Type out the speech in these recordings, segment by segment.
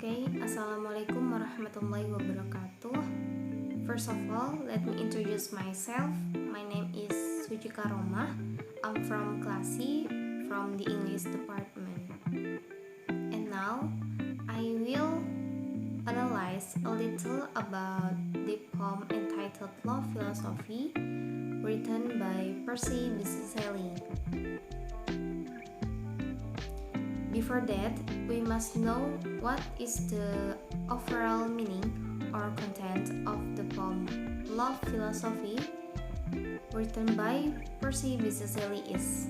Okay, Assalamualaikum warahmatullahi wabarakatuh. First of all, let me introduce myself. My name is Suci Karomah. I'm from class C from the English department. And now, I will analyze a little about the poem entitled Love Philosophy, written by Percy Bysshe Shelley. Before that, we must know what is the overall meaning or content of the poem Love Philosophy, written by Percy Bysshe Shelley is.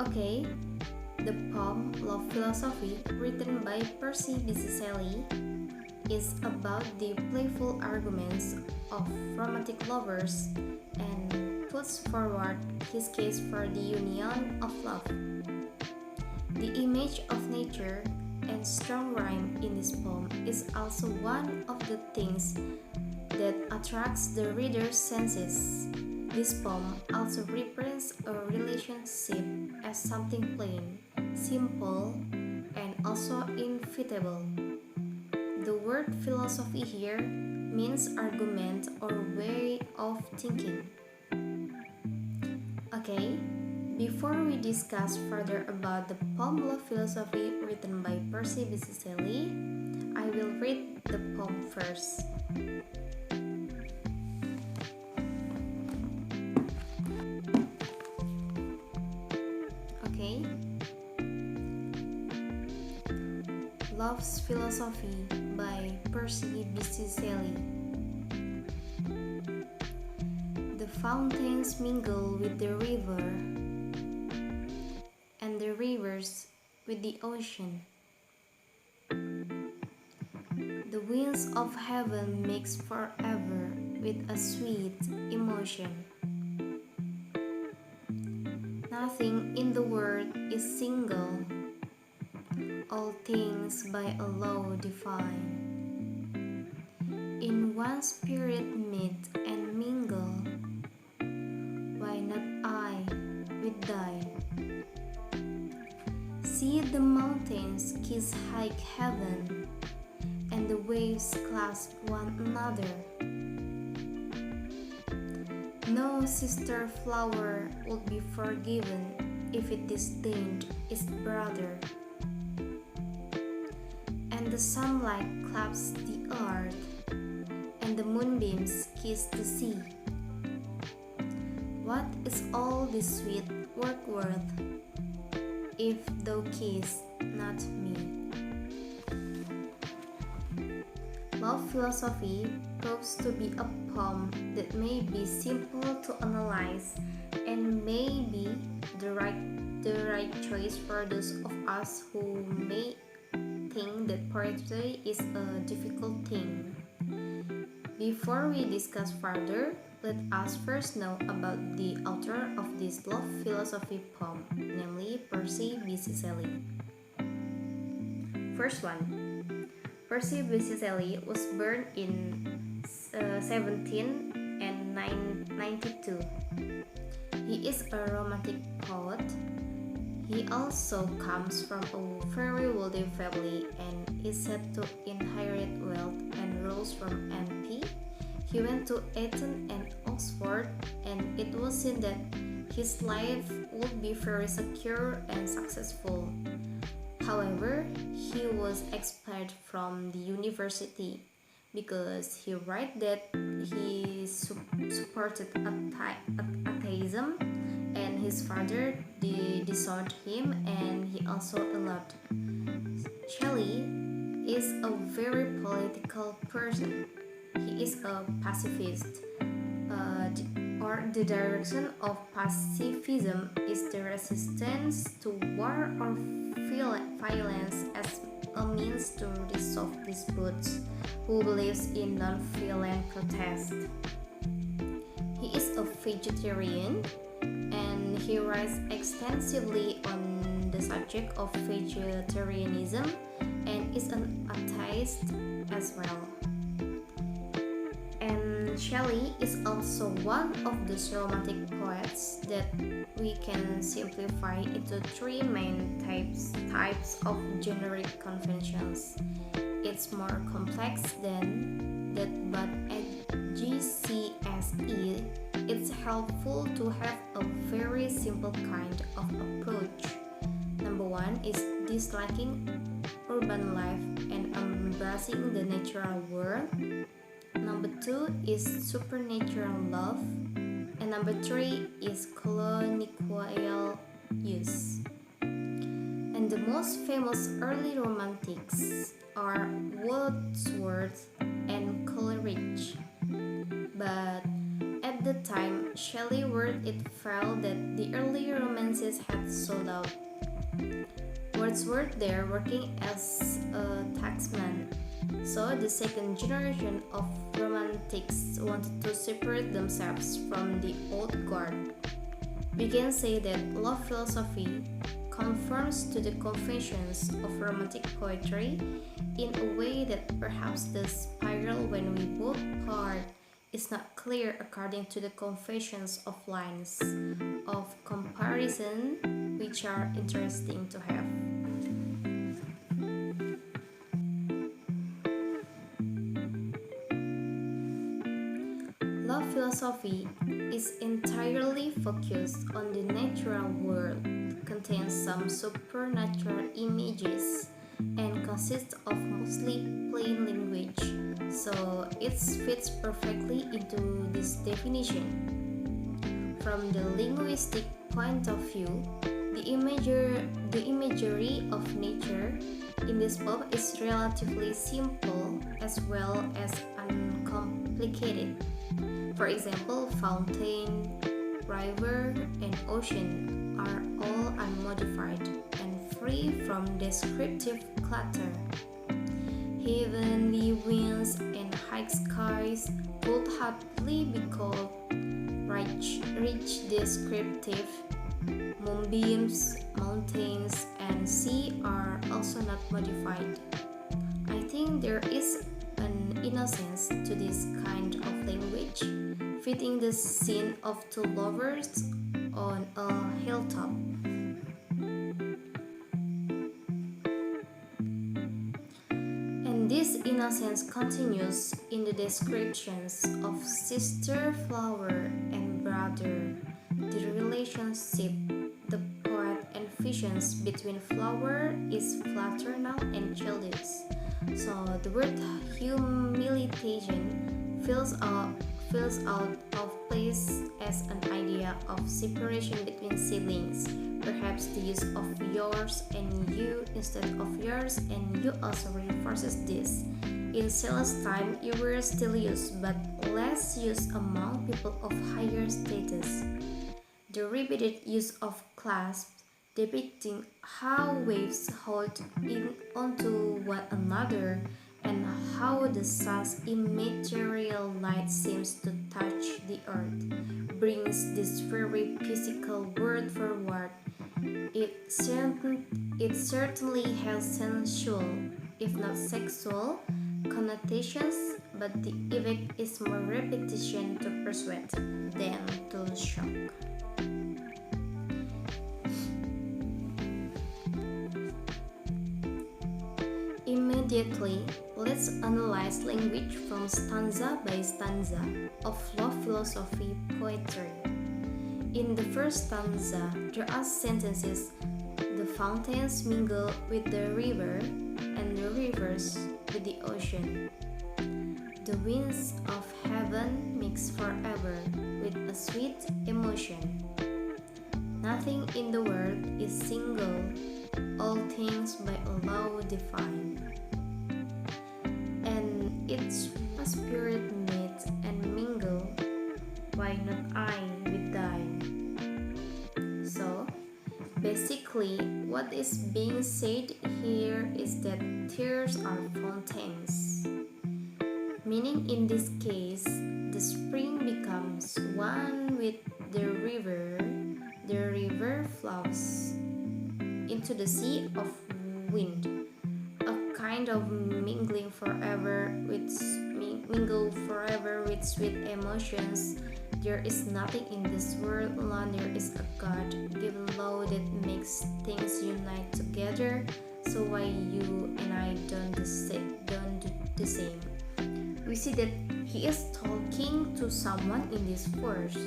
Okay, the poem Love Philosophy, written by Percy Bysshe Shelley, is about the playful arguments of romantic lovers and puts forward his case for the union of love. The image of nature and strong rhyme in this poem is also one of the things that attracts the reader's senses. This poem also represents a relationship as something plain, simple, and also inevitable. The word philosophy here means argument or way of thinking. Okay, before we discuss further about the poem Love Philosophy written by Percy Bysshe Shelley, I will read the poem first. Okay. Love's Philosophy by Percy Bysshe Shelley. The fountains mingle with the river, and the rivers with the ocean. The winds of heaven mix forever with a sweet emotion. Nothing in the world is single, all things by a law divine. In one spirit meet and mingle, why not I with thine? See the mountains kiss high heaven, and the waves clasp one another. No sister flower would be forgiven if it disdained its brother. And the sunlight claps the earth, and the moonbeams kiss the sea. What is all this sweet work worth, if thou kiss not me? Love Philosophy proves to be a poem that may be simple to analyze and may be the right choice for those of us who may think that poetry is a difficult thing. Before we discuss further, let us first know about the author of this Love Philosophy poem, namely Percy Bysshe Shelley. First one, Percy Bysshe Shelley was born in 1792. He is a romantic poet. He also comes from a very wealthy family and is said to inherit wealth and rules from MP. He went to Eton and Oxford, and it was seen that his life would be very secure and successful. However, he was expelled from the university because he wrote that he supported atheism, and his father disowned him, and he also allowed. Shelley is a very political person. He is a pacifist, or the direction of pacifism is the resistance to war or violence as a means to resolve disputes, who believes in non-violent protest. He is a vegetarian, and he writes extensively on the subject of vegetarianism and is an atheist as well. And Shelley is also one of those romantic poets that we can simplify into three main types of generic conventions. It's more complex than that, but at GCSE, it's helpful to have a very simple kind of approach. Number one is disliking urban life and embracing the natural world. Number two is supernatural love. And number three is colonial use. And the most famous early romantics are Wordsworth and Coleridge. But at the time Shelley wrote it felt that the early romances had sold out. Wordsworth there working as a taxman. So the second generation of romantics wanted to separate themselves from the old guard. We can say that love philosophy conforms to the conventions of romantic poetry in a way that perhaps the spiral when we both part is not clear according to the conventions of lines of comparison which are interesting to have. Love philosophy is entirely focused on the natural world, contains some supernatural images, and consists of mostly plain language, so it fits perfectly into this definition. From the linguistic point of view, the imagery of nature in this poem is relatively simple as well as uncomplicated. For example, fountain, river, and ocean are all unmodified and free from descriptive clutter. Heavenly winds and high skies could hardly be called rich descriptive. Moonbeams, mountains, and sea are also not modified. I think there is an innocence to this kind of language, fitting the scene of two lovers on a hilltop. And this innocence continues in the descriptions of sister flower and brother, the relationship the poet envisions between flower is fraternal and childish. So the word humiliation feels out of place as an idea of separation between siblings. Perhaps the use of yours and you instead of yours and you also reinforces this. In Celestine, you were still used, but less used among people of higher status. The repeated use of clasps depicting how waves hold in onto one another and how the sun's immaterial light seems to touch the earth brings this very physical word forward. It certainly has sensual, if not sexual, connotations, but the effect is more repetition to persuade than to shock. Immediately, let's analyze language from stanza by stanza of love philosophy poetry. In the first stanza, there are sentences: the fountains mingle with the river, and the rivers with the ocean. The winds of heaven mix forever with a sweet emotion. Nothing in the world is single, all things by a law define. And its spirit meet and mingle, why not I with thine? So, basically, what is being said here is that tears are fountains. Meaning in this case, the spring becomes one with the river flows into the sea of wind, a kind of mingling forever which mingle forever with sweet emotions. There is nothing in this world alone. There is a God-given law that makes things unite together. So why you and I don't do the same? We see that he is talking to someone in this verse.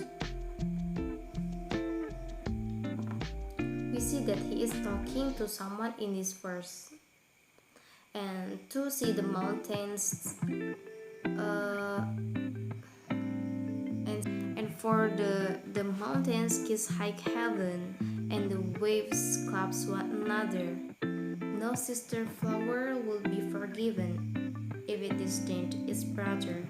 We see that he is talking to someone in this verse. And to see the mountains and for the mountains kiss high heaven and the waves claps one another. No sister flower will be forgiven if it disdained its brother.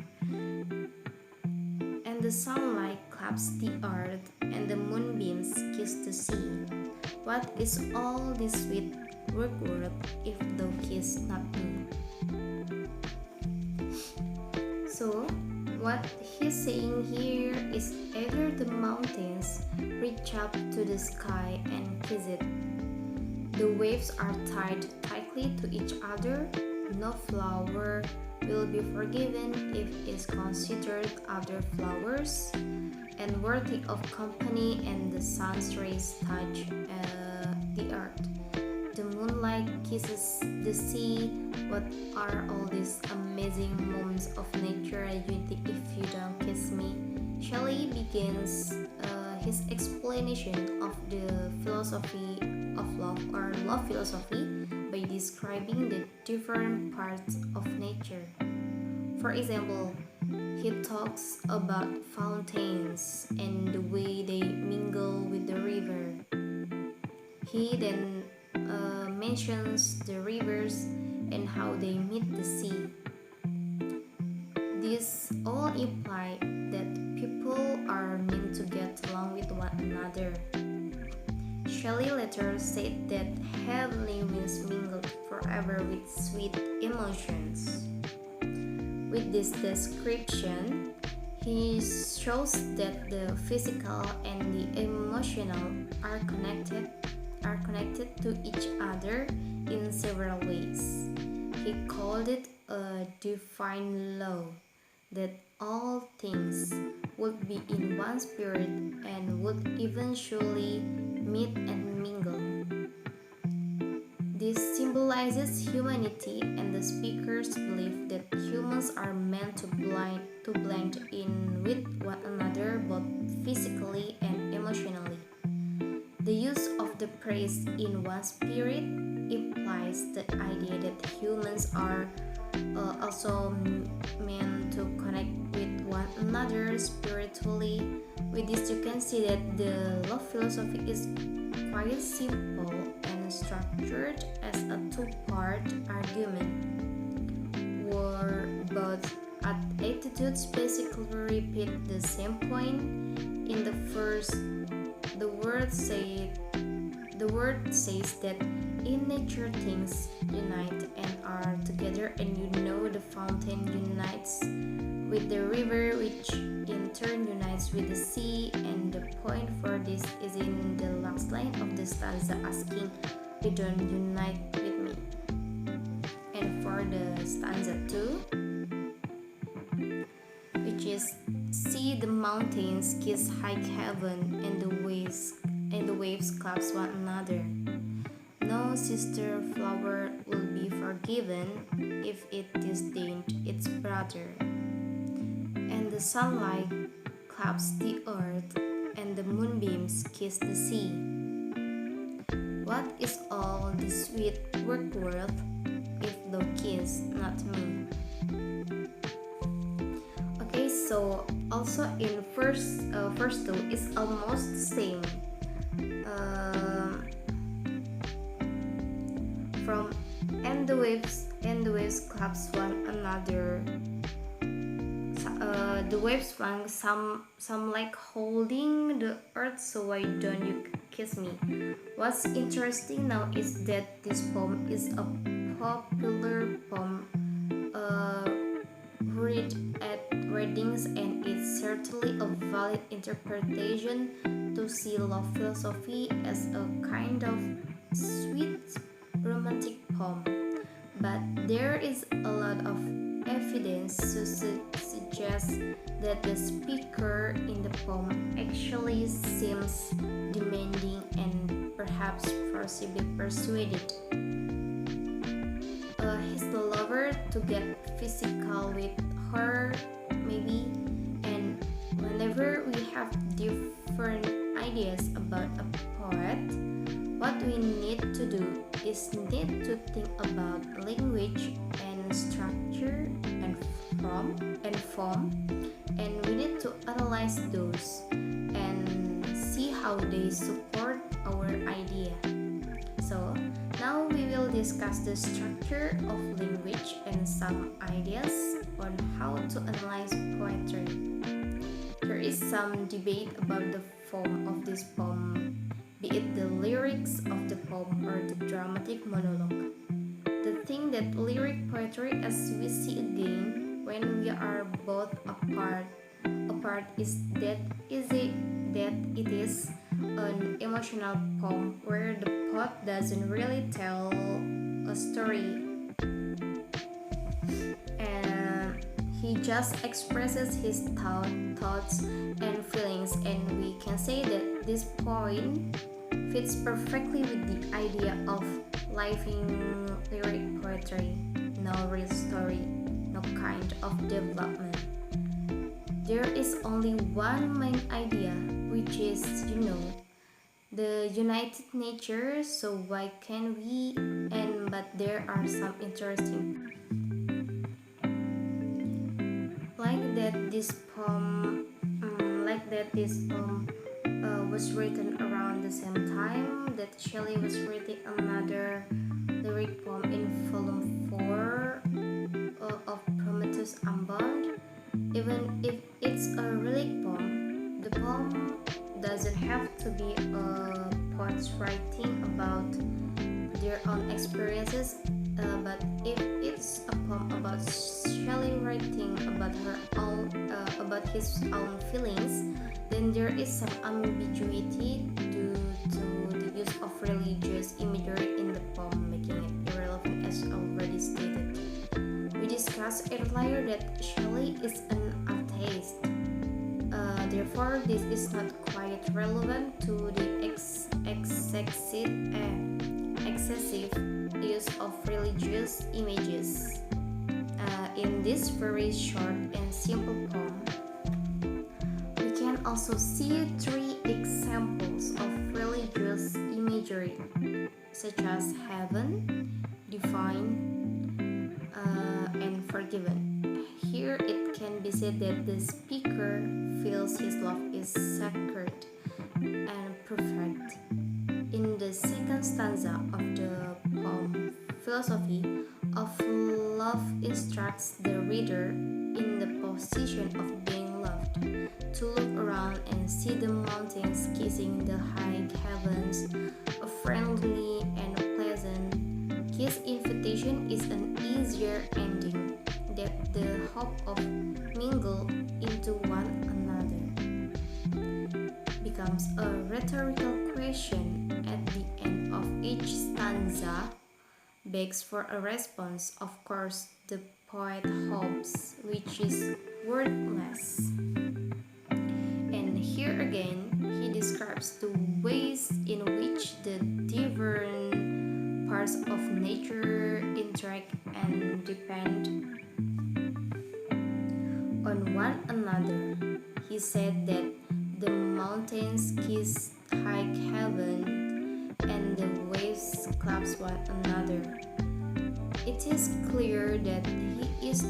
And the sunlight claps the earth and the moonbeams kiss the sea. What is all this sweet work worth if thou kiss not me? So, what he's saying here is either the mountains reach up to the sky and kiss it. The waves are tied tightly to each other. No flower will be forgiven if it is considered other flowers and worthy of company, and the sun's rays touch the earth. The moonlight kisses the sea. What are all these amazing moments of nature unity if you don't kiss me? Shelley begins his explanation of the philosophy of love or love philosophy by describing the different parts of nature. For example, he talks about fountains and the way they mingle with the river. He then mentions the rivers and how they meet the sea. These all imply that people are meant to get along with one another. Shelley later said that heavenly winds mingled forever with sweet emotions. With this description, he shows that the physical and the emotional are connected to each other in several ways. He called it a divine law that all things would be in one spirit and would eventually meet and mingle. This symbolizes humanity, and the speakers believe that humans are meant to blend in with one another both physically and emotionally. The use of the phrase in one spirit implies the idea that humans are also meant to connect with one another spiritually. With this, you can see that the love philosophy is quite simple and structured as a two-part argument, where both attitudes basically repeat the same point. In the first, the word says that in nature things unite and are together, and the fountain unites with the river, which in turn unites with the sea, and the point for this is in the last line of the stanza asking, "You don't unite with me." And for the stanza 2, which is, "See the mountains kiss high heaven and the waves claps one another. No sister flower will be forgiven if it disdained its brother. And the sunlight claps the earth, and the moonbeams kiss the sea. What is all this sweet work worth if thou kiss not me?" Okay, so also in verse 2 is almost the same. From and the waves claps one another. The waves swung, some like holding the earth. So why don't you kiss me? What's interesting now is that this poem is a popular poem read at weddings, and it's certainly a valid interpretation to see love philosophy as a kind of sweet romantic poem. But there is a lot of evidence suggests that the speaker in the poem actually seems demanding and perhaps forcibly persuaded his lover to get physical with her, maybe. And whenever we have different ideas about a poet, what we need to do is need to think about language and structure and form, and we need to analyze those and see how they support our idea. So now we will discuss the structure of language and some ideas on how to analyze poetry. There is some debate about the form of this poem, be it the lyrics of the poem or the dramatic monologue. The thing that lyric poetry, as we see again when we are both apart is that it is an emotional poem where the poet doesn't really tell a story and he just expresses his thoughts and feelings, and we can say that this poem fits perfectly with the idea of living lyric poetry. No real story, no kind of development. There is only one main idea, which is, the united nature. So why can we? But there are some interesting, like that this poem was written around the same time that Shelley was writing another lyric poem in volume 4 of Prometheus Unbound. Even if it's a lyric poem, the poem doesn't have to be a poet's writing about their own experiences, but if it's a poem about Shelley writing about about his own feelings, then there is some ambiguity due to the use of religious imagery in the poem, making it irrelevant as already stated. We discussed earlier that Shelley is an atheist. Therefore, this is not quite relevant to the excessive use of religious images. In this very short and simple poem, we can also see 3 examples of religious imagery, such as heaven, divine, and forgiven. Here it can be said that the speaker feels his love is sacred and perfect. In the second stanza of the poem, philosophy of love instructs the reader in the position of being loved to look around and see the mountains kissing the high heavens, a friendly and pleasant kiss. Invitation is an easier ending, that the hope of mingle into one another becomes a rhetorical question at the end of each stanza, begs for a response. Of course, the poet hopes, which is wordless. And here again, he describes the ways in which the different parts of nature interact and depend on one another. He said that the mountains kiss high heaven and the waves claps one another. It is clear that he is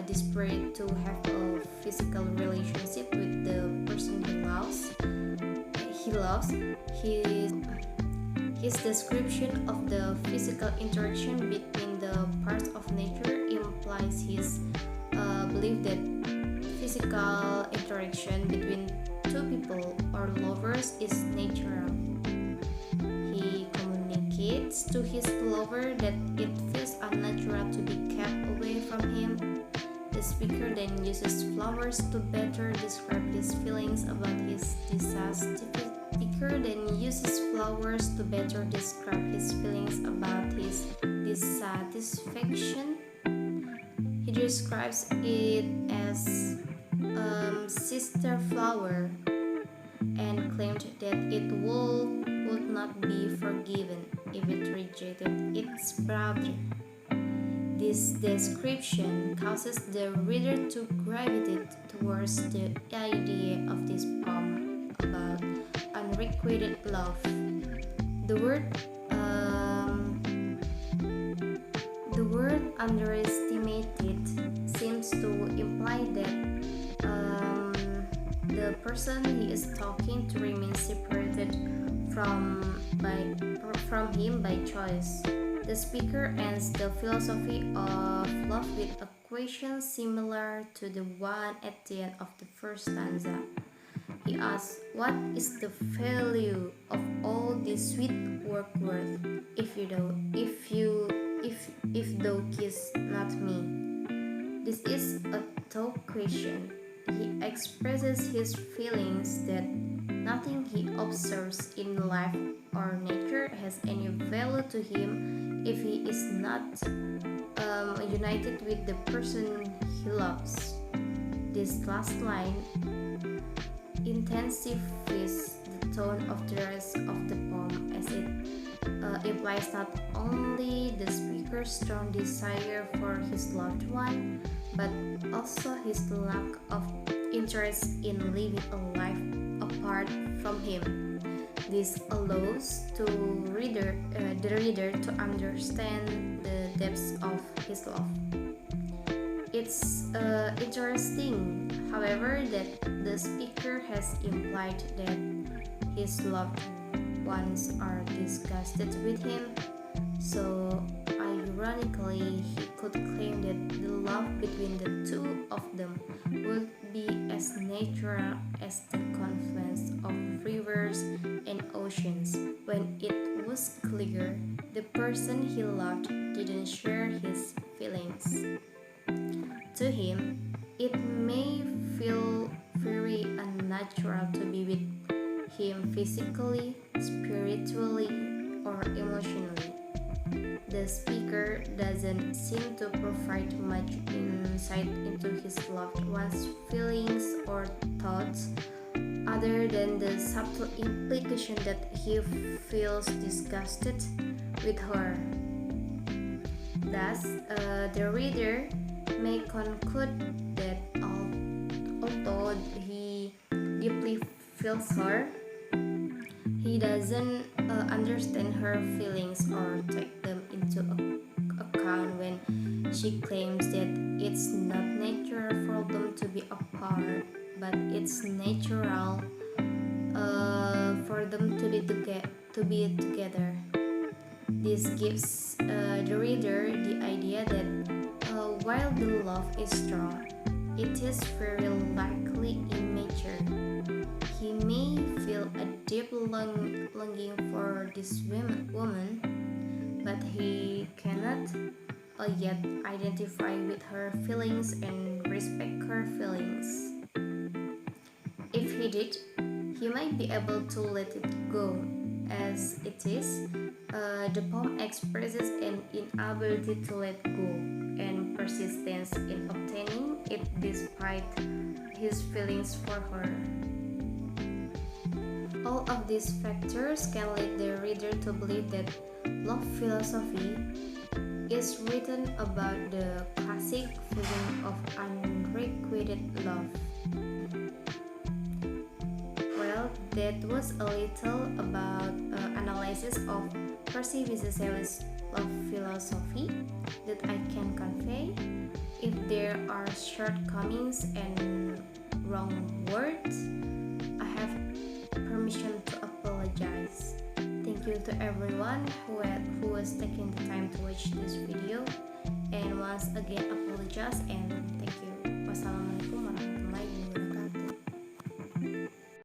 desperate to have a physical relationship with the person he loves. His description of the physical interaction between the parts of nature implies his belief that physical interaction between two people or lovers is natural. He communicates to his lover that it feels unnatural to be kept away from him. The speaker then uses flowers to better describe his feelings about his dissatisfaction. He describes it as sister flower and claimed that it would not be forgiven if it rejected its brother. This description causes the reader to gravitate towards the idea of this poem about unrequited love. The word underestimated seems to imply that the person he is talking to remains separated from him by choice. The speaker ends the philosophy of love with a question similar to the one at the end of the first stanza. He asks, "What is the value of all this sweet work worth if thou kiss not me?" This is a tough question. He expresses his feelings that nothing he observes in life or nature has any value to him if he is not united with the person he loves. This last line intensifies the tone of the rest of the poem as it implies not only the speaker's strong desire for his loved one, but also his lack of interest in living a life apart from him. This allows the reader to understand the depths of his love. It's interesting, however, that the speaker has implied that his loved ones are disgusted with him. So, ironically, he could claim that the love between the two of them would be as natural as the confluence of rivers and oceans, when it was clear the person he loved didn't share his feelings. To him, it may feel very unnatural to be with him physically, spiritually, or emotionally. The speaker doesn't seem to provide much insight into his loved one's feelings or thoughts, other than the subtle implication that he feels disgusted with her. Thus, the reader may conclude that although he deeply feels her, he doesn't understand her feelings or take them into account when she claims that it's not natural for them to be apart, but it's natural for them to be together. This gives the reader the idea that while the love is strong, it is very likely immature. He may feel a deep longing for this woman, but he cannot yet identify with her feelings and respect her feelings. If he did, he might be able to let it go. As it is, the poem expresses an inability to let go and persistence in obtaining it despite his feelings for her. All of these factors can lead the reader to believe that love philosophy is written about the classic feeling of unrequited love. Well, that was a little about analysis of Percy Bysshe love philosophy that I can convey. If there are shortcomings and wrong words, I have permission to apologize. Thank you to everyone who was taking the time to watch this video, and once again apologize and thank you. Wassalamualaikum warahmatullahi wabarakatuh.